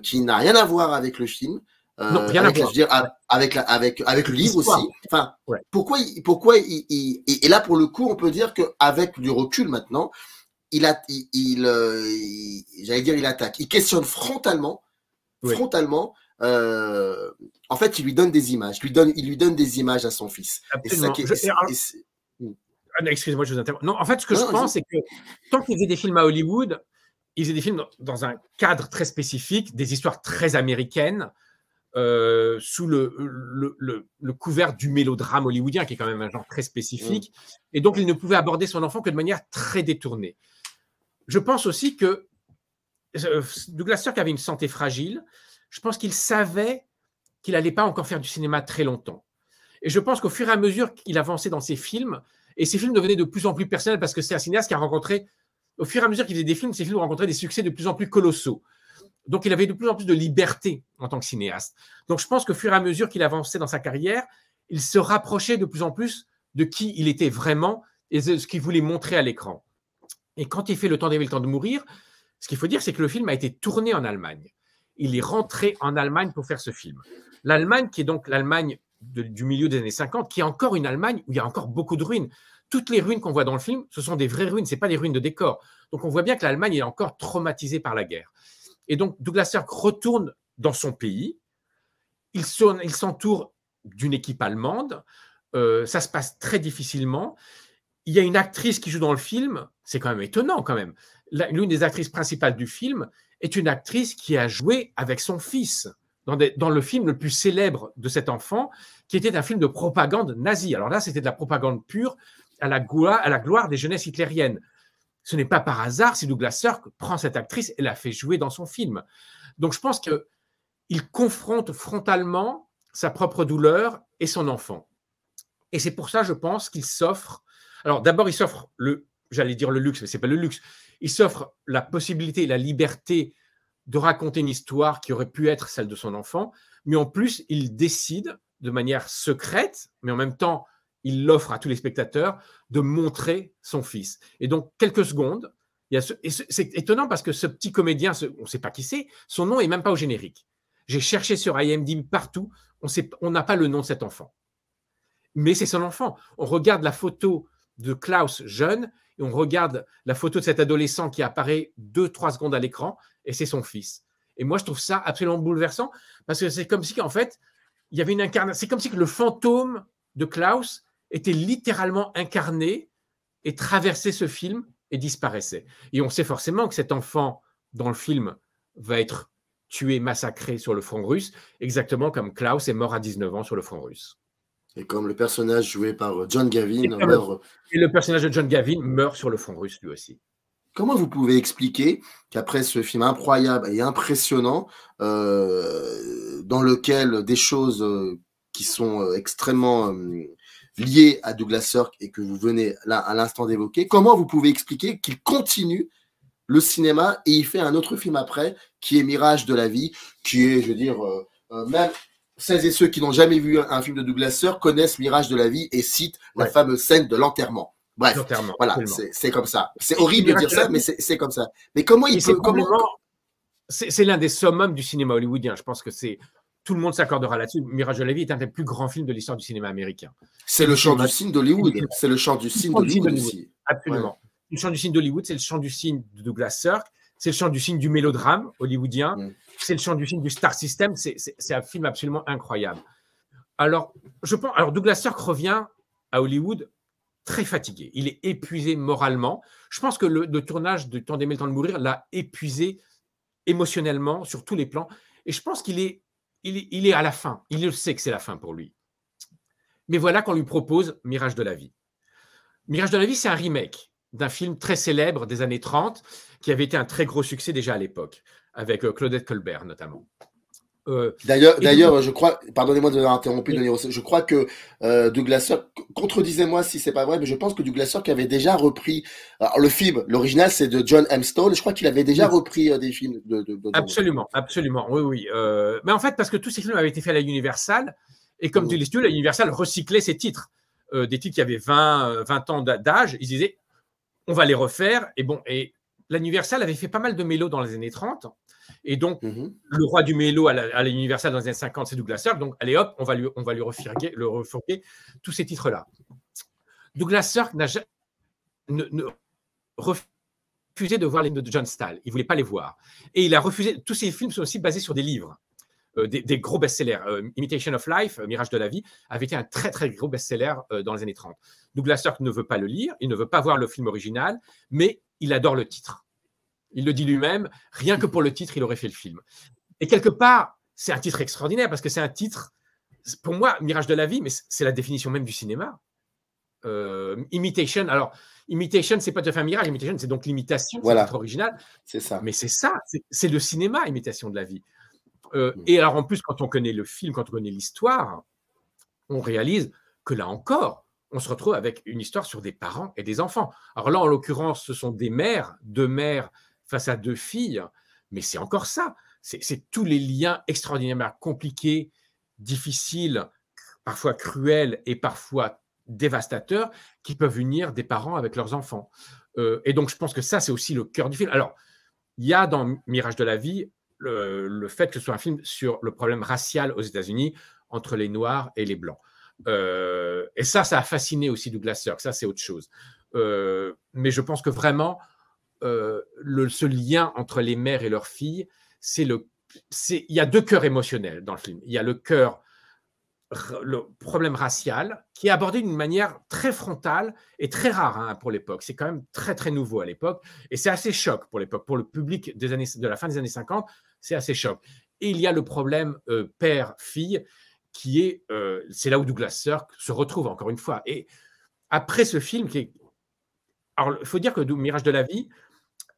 Speaker 2: qui n'a rien à voir avec le film,
Speaker 3: non, rien à voir. Je veux dire,
Speaker 2: avec le livre aussi. Enfin, ouais. Pourquoi et là pour le coup, on peut dire qu'avec du recul maintenant, il attaque, il questionne frontalement. Oui. En fait, il lui donne des images. Il lui donne des images à son fils.
Speaker 3: Absolument. Excusez-moi, je vous interromps. Non, en fait, ce que je pense, c'est que tant qu'il faisait des films à Hollywood, il faisait des films dans un cadre très spécifique, des histoires très américaines, sous le couvert du mélodrame hollywoodien, qui est quand même un genre très spécifique. Et donc, il ne pouvait aborder son enfant que de manière très détournée. Je pense aussi que Douglas Sirk avait une santé fragile. Je pense qu'il savait qu'il n'allait pas encore faire du cinéma très longtemps. Et je pense qu'au fur et à mesure qu'il avançait dans ses films, et ses films devenaient de plus en plus personnels parce que c'est un cinéaste qui a rencontré, au fur et à mesure qu'il faisait des films, ses films ont rencontré des succès de plus en plus colossaux. Donc, il avait de plus en plus de liberté en tant que cinéaste. Donc, je pense qu'au fur et à mesure qu'il avançait dans sa carrière, il se rapprochait de plus en plus de qui il était vraiment et de ce qu'il voulait montrer à l'écran. Et quand il fait Le temps d'aimer, le temps de mourir, ce qu'il faut dire, c'est que le film a été tourné en Allemagne. Il est rentré en Allemagne pour faire ce film. L'Allemagne, qui est donc l'Allemagne du milieu des années 50, qui est encore une Allemagne où il y a encore beaucoup de ruines. Toutes les ruines qu'on voit dans le film, ce sont des vraies ruines, ce n'est pas des ruines de décor. Donc on voit bien que l'Allemagne est encore traumatisée par la guerre. Et donc Douglas Sirk retourne dans son pays, il s'entoure d'une équipe allemande, ça se passe très difficilement. Il y a une actrice qui joue dans le film, c'est quand même étonnant quand même. L'une des actrices principales du film est une actrice qui a joué avec son fils dans le film le plus célèbre de cet enfant, qui était un film de propagande nazie. Alors là, c'était de la propagande pure à la gloire des jeunesses hitlériennes. Ce n'est pas par hasard si Douglas Sirk prend cette actrice et la fait jouer dans son film. Donc je pense qu'il confronte frontalement sa propre douleur et son enfant. Et c'est pour ça, je pense, qu'il s'offre. Alors d'abord, il s'offre j'allais dire le luxe, mais ce n'est pas le luxe. Il s'offre la possibilité et la liberté de raconter une histoire qui aurait pu être celle de son enfant, mais en plus, il décide de manière secrète, mais en même temps, il l'offre à tous les spectateurs, de montrer son fils. Et donc, quelques secondes, c'est étonnant parce que ce petit comédien, on ne sait pas qui c'est, son nom n'est même pas au générique. J'ai cherché sur IMDb partout, on n'a pas le nom de cet enfant. Mais c'est son enfant. On regarde la photo de Klaus jeune, et on regarde la photo de cet adolescent qui apparaît 2-3 secondes à l'écran, et c'est son fils. Et moi, je trouve ça absolument bouleversant, parce que c'est comme si, en fait, il y avait une incarnation. C'est comme si le fantôme de Klaus était littéralement incarné et traversait ce film et disparaissait. Et on sait forcément que cet enfant, dans le film, va être tué, massacré sur le front russe, exactement comme Klaus est mort à 19 ans sur le front russe.
Speaker 2: Et comme le personnage joué par John Gavin
Speaker 3: et le personnage de John Gavin meurt sur le front russe lui aussi.
Speaker 2: Comment vous pouvez expliquer qu'après ce film incroyable et impressionnant, dans lequel des choses qui sont extrêmement liées à Douglas Sirk et que vous venez là à l'instant d'évoquer, comment vous pouvez expliquer qu'il continue le cinéma et il fait un autre film après qui est Mirage de la vie, qui est, je veux dire, même celles et ceux qui n'ont jamais vu un film de Douglas Sirk connaissent Mirage de la vie et citent la fameuse scène de l'enterrement. Bref, voilà, c'est comme ça. C'est horrible de dire ça, mais c'est comme ça. Mais comment il peut...
Speaker 3: C'est l'un des summums du cinéma hollywoodien. Je pense que tout le monde s'accordera là-dessus. Mirage de la vie est un des plus grands films de l'histoire du cinéma américain.
Speaker 2: C'est le chant du cygne d'Hollywood. C'est le chant du cygne d'Hollywood aussi.
Speaker 3: Absolument. Ouais. Le chant du cygne d'Hollywood, c'est le chant du cygne de Douglas Sirk. C'est le chant du cygne du mélodrame hollywoodien. C'est le chant du cygne du Star System. C'est un film absolument incroyable. Alors, Douglas Sirk revient à Hollywood très fatigué. Il est épuisé moralement. Je pense que le tournage de Temps d'aimer, le temps de mourir l'a épuisé émotionnellement sur tous les plans. Et je pense qu'il est à la fin. Il le sait que c'est la fin pour lui. Mais voilà qu'on lui propose Mirage de la vie. Mirage de la vie, c'est un remake d'un film très célèbre des années 30 qui avait été un très gros succès déjà à l'époque, avec Claudette Colbert notamment.
Speaker 2: D'ailleurs, je crois, pardonnez-moi de vous avoir interrompu, Denis Rousseau, je crois que Douglas Sirk, contredisez-moi si c'est pas vrai, mais je pense que Douglas Sirk avait déjà repris, alors le film, l'original c'est de John M. Stone, je crois qu'il avait déjà repris des films de
Speaker 3: Absolument, oui. Mais en fait, parce que tous ces films avaient été faits à la Universal, et comme tu l'as dit, la Universal recyclait ses titres, des titres qui avaient 20 ans d'âge, ils disaient, on va les refaire, et l'Universal avait fait pas mal de mélos dans les années 30, et donc, le roi du mélo à la Universal dans les années 50, c'est Douglas Sirk. Donc, allez hop, on va lui refourguer tous ces titres-là. Douglas Sirk ne refusait de voir les films de John Stahl. Il ne voulait pas les voir. Et il a refusé. Tous ces films sont aussi basés sur des livres, des gros best-sellers. Imitation of Life, Mirage de la vie, avait été un très, très gros best-seller dans les années 30. Douglas Sirk ne veut pas le lire, il ne veut pas voir le film original, mais il adore le titre. Il le dit lui-même, rien que pour le titre, il aurait fait le film. Et quelque part, c'est un titre extraordinaire parce que c'est un titre, pour moi, Mirage de la vie, mais c'est la définition même du cinéma. Imitation, c'est pas tout à fait un mirage, imitation, c'est donc l'imitation, c'est le titre original.
Speaker 2: C'est ça.
Speaker 3: Mais c'est ça, c'est le cinéma, imitation de la vie. Et alors en plus, quand on connaît le film, quand on connaît l'histoire, on réalise que là encore, on se retrouve avec une histoire sur des parents et des enfants. Alors là, en l'occurrence, ce sont deux mères face à deux filles, mais c'est encore ça. C'est tous les liens extraordinairement compliqués, difficiles, parfois cruels et parfois dévastateurs qui peuvent unir des parents avec leurs enfants. Et donc, je pense que ça, c'est aussi le cœur du film. Alors, il y a dans Mirage de la vie le fait que ce soit un film sur le problème racial aux États-Unis entre les Noirs et les Blancs. Et ça a fasciné aussi Douglas Sirk. Ça, c'est autre chose. Mais je pense que vraiment, ce lien entre les mères et leurs filles, il y a deux cœurs émotionnels dans le film. Il y a le problème racial qui est abordé d'une manière très frontale et très rare pour l'époque. C'est quand même très, très nouveau à l'époque. Et c'est assez choc pour l'époque. Pour le public de la fin des années 50, c'est assez choc. Et il y a le problème père-fille c'est là où Douglas Sirk se retrouve encore une fois. Et après ce film, alors il faut dire que Mirage de la vie,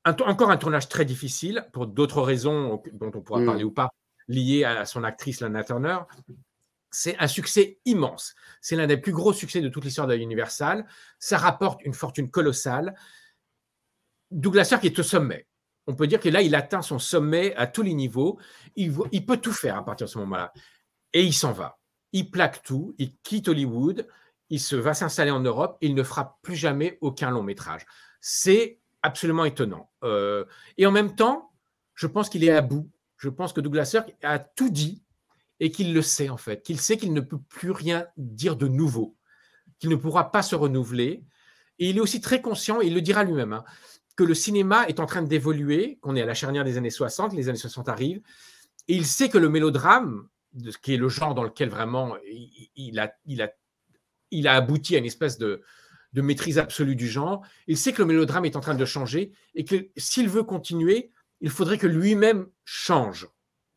Speaker 3: encore un tournage très difficile pour d'autres raisons dont on pourra parler ou pas, liées à son actrice Lana Turner. C'est un succès immense. C'est l'un des plus gros succès de toute l'histoire de Universal. Ça rapporte une fortune colossale. Douglas Sirk est au sommet. On peut dire que là, il atteint son sommet à tous les niveaux. Il peut tout faire à partir de ce moment-là. Et il s'en va. Il plaque tout. Il quitte Hollywood. Il va s'installer en Europe. Il ne fera plus jamais aucun long métrage. C'est absolument étonnant. Et en même temps, je pense qu'il est à bout. Je pense que Douglas Sirk a tout dit et qu'il le sait en fait. Qu'il sait qu'il ne peut plus rien dire de nouveau. Qu'il ne pourra pas se renouveler. Et il est aussi très conscient, et il le dira lui-même, que le cinéma est en train d'évoluer, qu'on est à la charnière des années 60, les années 60 arrivent, et il sait que le mélodrame, qui est le genre dans lequel vraiment il a abouti à une espèce de maîtrise absolue du genre, il sait que le mélodrame est en train de changer, et que s'il veut continuer, il faudrait que lui-même change,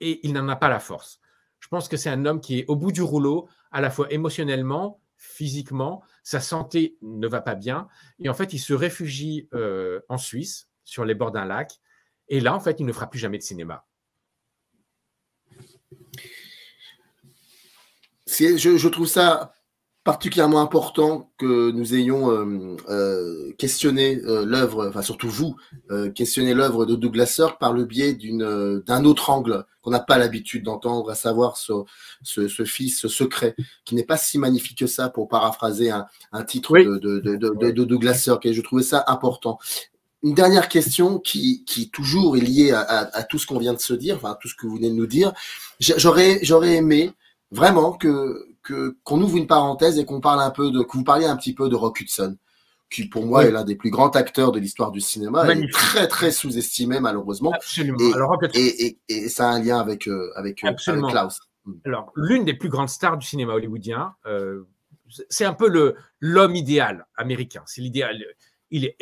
Speaker 3: et il n'en a pas la force. Je pense que c'est un homme qui est au bout du rouleau, à la fois émotionnellement, physiquement, sa santé ne va pas bien. Et en fait, il se réfugie en Suisse, sur les bords d'un lac. Et là, en fait, il ne fera plus jamais de cinéma.
Speaker 2: Je trouve ça particulièrement important que nous ayons questionné l'œuvre, enfin surtout vous, questionné l'œuvre de Douglas Sirk par le biais d'un autre angle qu'on n'a pas l'habitude d'entendre, à savoir ce fils secret, qui n'est pas si magnifique que ça, pour paraphraser un titre de Douglas Sirk, et je trouvais ça important. Une dernière question qui toujours est liée à tout ce qu'on vient de se dire, enfin tout ce que vous venez de nous dire. J'aurais aimé vraiment qu'on ouvre une parenthèse et que vous parliez un petit peu de Rock Hudson, qui pour moi est l'un des plus grands acteurs de l'histoire du cinéma, et très très sous-estimé malheureusement.
Speaker 3: Absolument.
Speaker 2: Et ça a un lien avec Klaus.
Speaker 3: Alors, l'une des plus grandes stars du cinéma hollywoodien, c'est un peu l'homme idéal américain. C'est l'idéal. Il est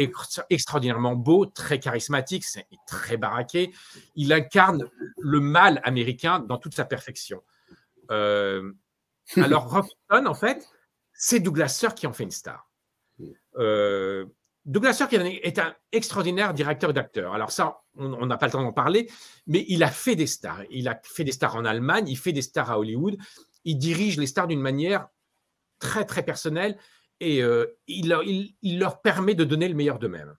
Speaker 3: extraordinairement beau, très charismatique, c'est très baraqué. Il incarne le mal américain dans toute sa perfection. Alors, Rock Hudson, en fait, c'est Douglas Sirk qui en fait une star. Douglas Sirk est un extraordinaire directeur d'acteurs. Alors ça, on n'a pas le temps d'en parler, mais il a fait des stars. Il a fait des stars en Allemagne, il fait des stars à Hollywood. Il dirige les stars d'une manière très, très personnelle, et il leur permet de donner le meilleur d'eux-mêmes.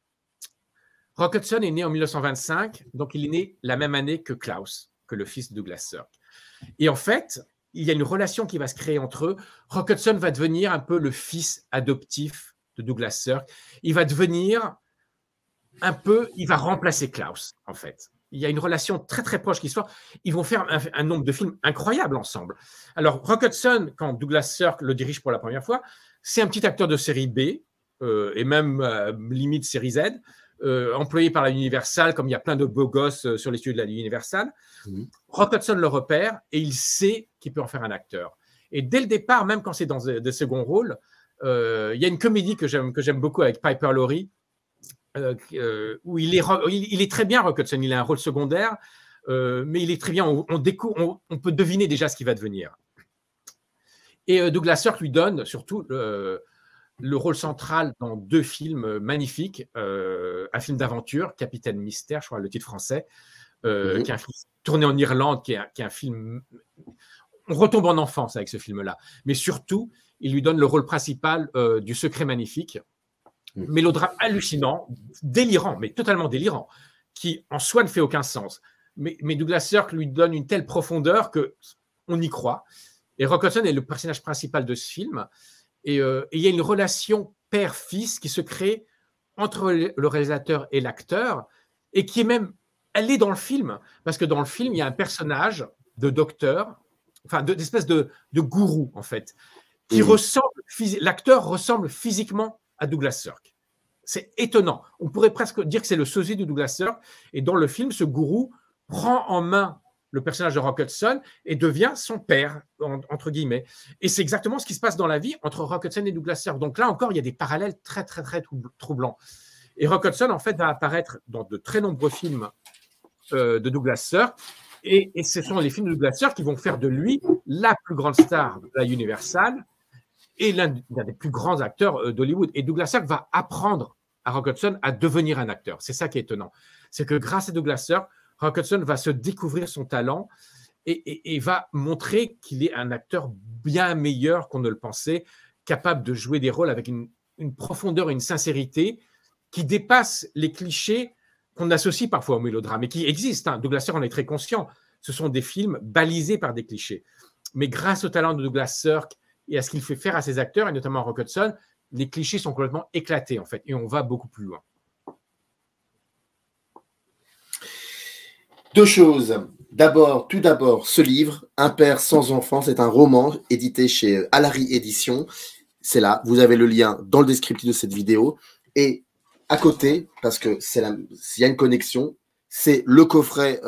Speaker 3: Rock Hudson est né en 1925, donc il est né la même année que Klaus, que le fils de Douglas Sirk. Et en fait, il y a une relation qui va se créer entre eux. Rock Hudson va devenir un peu le fils adoptif de Douglas Sirk. Il va devenir il va remplacer Klaus, en fait. Il y a une relation très, très proche qui se fait. Ils vont faire un nombre de films incroyables ensemble. Alors, Rock Hudson, quand Douglas Sirk le dirige pour la première fois, c'est un petit acteur de série B, et même limite série Z, employé par la Universal, comme il y a plein de beaux gosses sur les studios de la Universal. Rock Hudson le repère et il sait qu'il peut en faire un acteur. Et dès le départ, même quand c'est dans des seconds rôles, il y a une comédie que j'aime beaucoup avec Piper Laurie, où il est très bien, Rock Hudson. Il a un rôle secondaire, mais il est très bien. On peut deviner déjà ce qu'il va devenir. Et Douglas Sirk lui donne surtout le rôle central dans 2 films magnifiques. Un film d'aventure, Capitaine Mystère, je crois le titre français, qui est un film tourné en Irlande, qui est un film... On retombe en enfance avec ce film-là. Mais surtout, il lui donne le rôle principal du Secret magnifique. Mélodrame hallucinant, délirant, mais totalement délirant, qui en soi ne fait aucun sens. Mais Douglas Sirk lui donne une telle profondeur qu'on y croit. Et Rock Hudson est le personnage principal de ce film. Et il y a une relation père-fils qui se crée entre le réalisateur et l'acteur, et qui est même, elle est dans le film, parce que dans le film, il y a un personnage de docteur, enfin d'espèce de gourou en fait, qui ressemble, l'acteur ressemble physiquement à Douglas Sirk. C'est étonnant. On pourrait presque dire que c'est le sosie de Douglas Sirk, et dans le film, ce gourou prend en main le personnage de Rock Hudson et devient son père, entre guillemets. Et c'est exactement ce qui se passe dans la vie entre Rock Hudson et Douglas Sirk. Donc là encore, il y a des parallèles très, très, très troublants. Et Rock Hudson, en fait, va apparaître dans de très nombreux films de Douglas Sirk. Et ce sont les films de Douglas Sirk qui vont faire de lui la plus grande star de la Universal et l'un des plus grands acteurs d'Hollywood. Et Douglas Sirk va apprendre à Rock Hudson à devenir un acteur. C'est ça qui est étonnant. C'est que grâce à Douglas Sirk, Rock Hudson va se découvrir son talent et va montrer qu'il est un acteur bien meilleur qu'on ne le pensait, capable de jouer des rôles avec une profondeur et une sincérité qui dépassent les clichés qu'on associe parfois au mélodrame et qui existent. Douglas Sirk en est très conscient. Ce sont des films balisés par des clichés. Mais grâce au talent de Douglas Sirk et à ce qu'il fait faire à ses acteurs, et notamment à Rock Hudson, les clichés sont complètement éclatés en fait, et on va beaucoup plus loin.
Speaker 2: Deux choses. Tout d'abord, ce livre, Un père sans enfant, c'est un roman édité chez Alary Éditions. C'est là, vous avez le lien dans le descriptif de cette vidéo. Et à côté, parce que s'il y a une connexion, c'est le coffret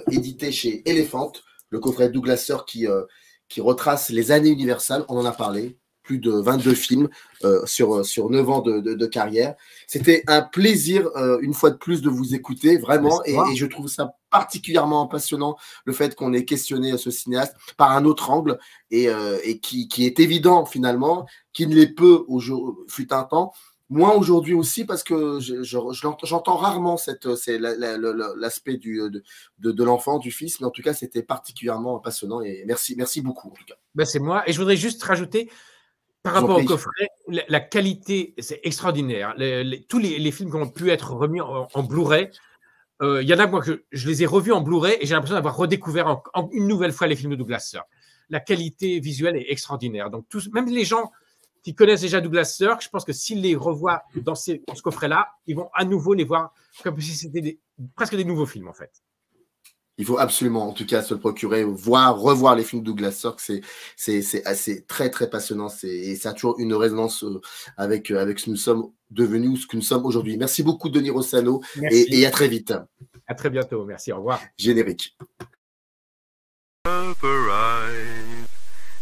Speaker 2: édité chez Elephant, le coffret Douglas Sirk qui retrace les années Universal. On en a parlé, plus de 22 films sur 9 ans de carrière. C'était un plaisir, une fois de plus, de vous écouter, vraiment, et je trouve ça particulièrement passionnant, le fait qu'on ait questionné ce cinéaste par un autre angle, et qui est évident, finalement, qui ne l'est peu, fut un temps, moins aujourd'hui aussi, parce que j'entends rarement l'aspect de l'enfant, du fils, mais en tout cas, c'était particulièrement passionnant, et merci beaucoup, en tout cas.
Speaker 3: Ben, c'est moi, et je voudrais juste rajouter, par rapport au coffret, la qualité, c'est extraordinaire. Tous les films qui ont pu être remis en Blu-ray, il y en a, moi, que je les ai revus en Blu-ray et j'ai l'impression d'avoir redécouvert une nouvelle fois les films de Douglas Sirk. La qualité visuelle est extraordinaire. Donc, même les gens qui connaissent déjà Douglas Sirk, je pense que s'ils les revoient dans ce coffret-là, ils vont à nouveau les voir comme si c'était presque des nouveaux films, en fait.
Speaker 2: Il faut absolument, en tout cas, se le procurer, revoir les films de Douglas Sirk. C'est assez très, très passionnant. Et ça a toujours une résonance avec ce que nous sommes devenus ou ce que nous sommes aujourd'hui. Merci beaucoup, Denis Rossano, et à très vite.
Speaker 3: À très bientôt. Merci. Au revoir.
Speaker 2: Générique.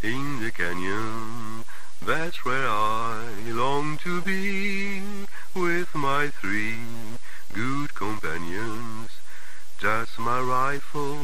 Speaker 1: In the canyon, that's where I long to be, with my 3 good companions. Just my rifle